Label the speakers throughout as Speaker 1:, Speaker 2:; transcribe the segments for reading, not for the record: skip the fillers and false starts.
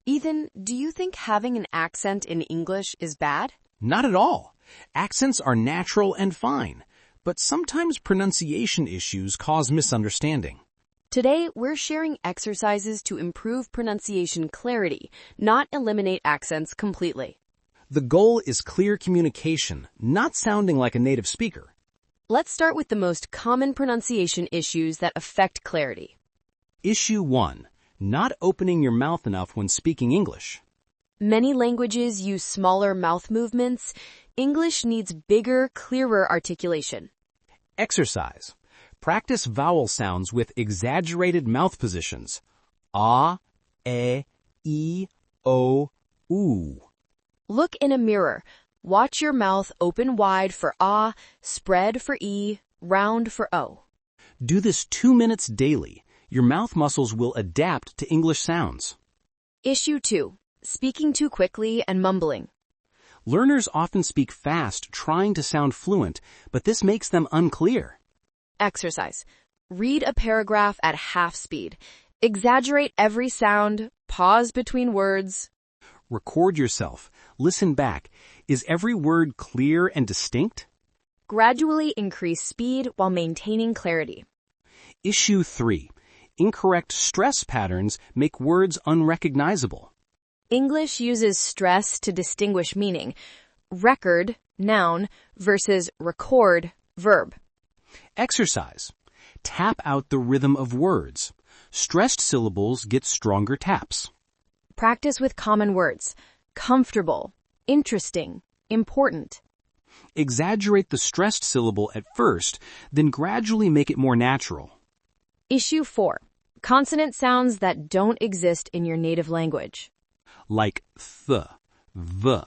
Speaker 1: Ethan, do you think having an accent in English is bad?
Speaker 2: Not at all. Accents are natural and fine, but sometimes pronunciation issues cause misunderstanding.
Speaker 1: Today, we're sharing exercises to improve pronunciation clarity, not eliminate accents completely.
Speaker 2: The goal is clear communication, not sounding like a native speaker.
Speaker 1: Let's start with the most common pronunciation issues that affect clarity.
Speaker 2: Issue 1. Not opening your mouth enough when speaking English.
Speaker 1: Many languages use smaller mouth movements. English needs bigger, clearer articulation.
Speaker 2: Exercise. Practice vowel sounds with exaggerated mouth positions. Ah, e, o, oo.
Speaker 1: Look in a mirror. Watch your mouth open wide for ah, spread for e, round for o.
Speaker 2: Do this 2 minutes daily. Your mouth muscles will adapt to English sounds.
Speaker 1: Issue 2. Speaking too quickly and mumbling.
Speaker 2: Learners often speak fast, trying to sound fluent, but this makes them unclear.
Speaker 1: Exercise. Read a paragraph at half speed. Exaggerate every sound. Pause between words.
Speaker 2: Record yourself. Listen back. Is every word clear and distinct?
Speaker 1: Gradually increase speed while maintaining clarity.
Speaker 2: Issue 3. Incorrect stress patterns make words unrecognizable.
Speaker 1: English uses stress to distinguish meaning. Record, noun, versus record, verb.
Speaker 2: Exercise. Tap out the rhythm of words. Stressed syllables get stronger taps.
Speaker 1: Practice with common words. Comfortable, interesting, important.
Speaker 2: Exaggerate the stressed syllable at first, then gradually make it more natural.
Speaker 1: Issue 4. Consonant sounds that don't exist in your native language.
Speaker 2: Like th, v,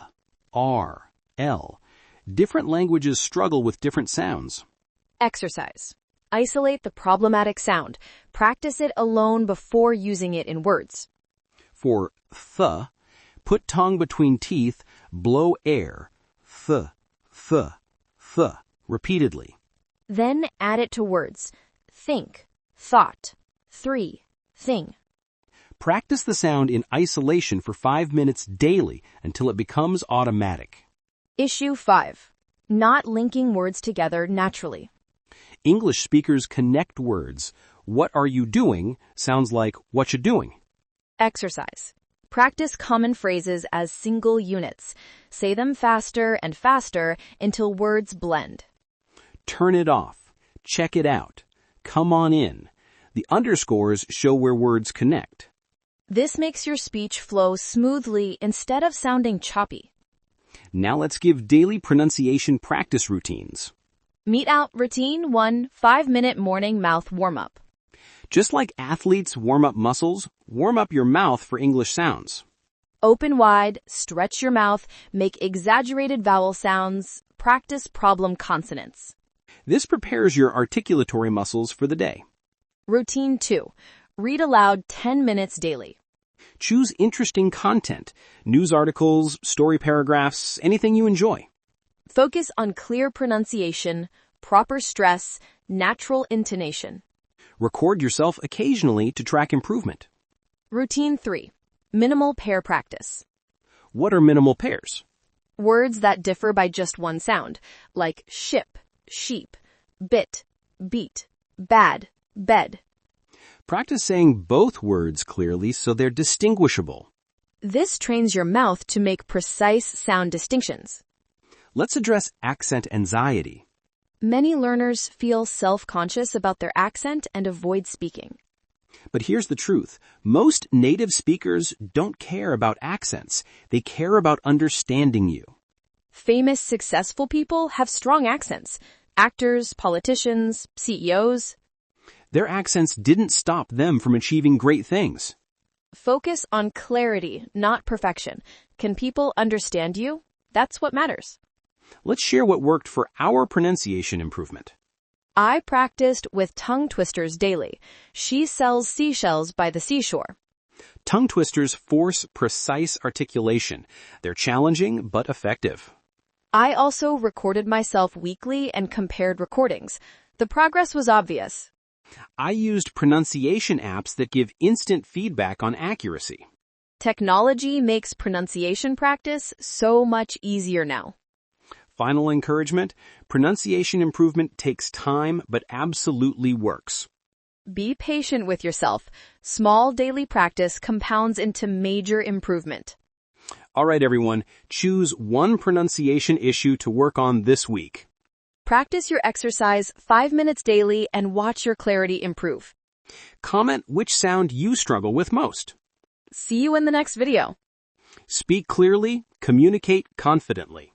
Speaker 2: r, l. Different languages struggle with different sounds.
Speaker 1: Exercise. Isolate the problematic sound. Practice it alone before using it in words.
Speaker 2: For th, put tongue between teeth, blow air, th, repeatedly.
Speaker 1: Then add it to words. Think, thought, three, thing.
Speaker 2: Practice the sound in isolation for 5 minutes daily until it becomes automatic.
Speaker 1: Issue 5. Not linking words together naturally.
Speaker 2: English speakers connect words. What are you doing sounds like what you doing.
Speaker 1: Exercise. Practice common phrases as single units. Say them faster and faster until words blend.
Speaker 2: Turn it off. Check it out. Come on in. The underscores show where words connect.
Speaker 1: This makes your speech flow smoothly instead of sounding choppy.
Speaker 2: Now let's give daily pronunciation practice routines.
Speaker 1: Meet out routine 1, 5-minute morning mouth warm-up.
Speaker 2: Just like athletes warm up muscles, warm up your mouth for English sounds.
Speaker 1: Open wide, stretch your mouth, make exaggerated vowel sounds, practice problem consonants.
Speaker 2: This prepares your articulatory muscles for the day.
Speaker 1: Routine 2. Read aloud 10 minutes daily.
Speaker 2: Choose interesting content, news articles, story paragraphs, anything you enjoy.
Speaker 1: Focus on clear pronunciation, proper stress, natural intonation.
Speaker 2: Record yourself occasionally to track improvement.
Speaker 1: Routine 3. Minimal pair practice.
Speaker 2: What are minimal pairs?
Speaker 1: Words that differ by just one sound, like ship, sheep, bit, beat, bad, bed.
Speaker 2: Practice saying both words clearly so they're distinguishable.
Speaker 1: This trains your mouth to make precise sound distinctions.
Speaker 2: Let's address accent anxiety.
Speaker 1: Many learners feel self-conscious about their accent and avoid speaking.
Speaker 2: But here's the truth. Most native speakers don't care about accents. They care about understanding you.
Speaker 1: Famous, successful people have strong accents. Actors, politicians, CEOs.
Speaker 2: Their accents didn't stop them from achieving great things.
Speaker 1: Focus on clarity, not perfection. Can people understand you? That's what matters.
Speaker 2: Let's share what worked for our pronunciation improvement.
Speaker 1: I practiced with tongue twisters daily. She sells seashells by the seashore.
Speaker 2: Tongue twisters force precise articulation. They're challenging but effective.
Speaker 1: I also recorded myself weekly and compared recordings. The progress was obvious.
Speaker 2: I used pronunciation apps that give instant feedback on accuracy.
Speaker 1: Technology makes pronunciation practice so much easier now.
Speaker 2: Final encouragement, pronunciation improvement takes time but absolutely works.
Speaker 1: Be patient with yourself. Small daily practice compounds into major improvement.
Speaker 2: All right, everyone, choose one pronunciation issue to work on this week.
Speaker 1: Practice your exercise 5 minutes daily and watch your clarity improve.
Speaker 2: Comment which sound you struggle with most.
Speaker 1: See you in the next video.
Speaker 2: Speak clearly, communicate confidently.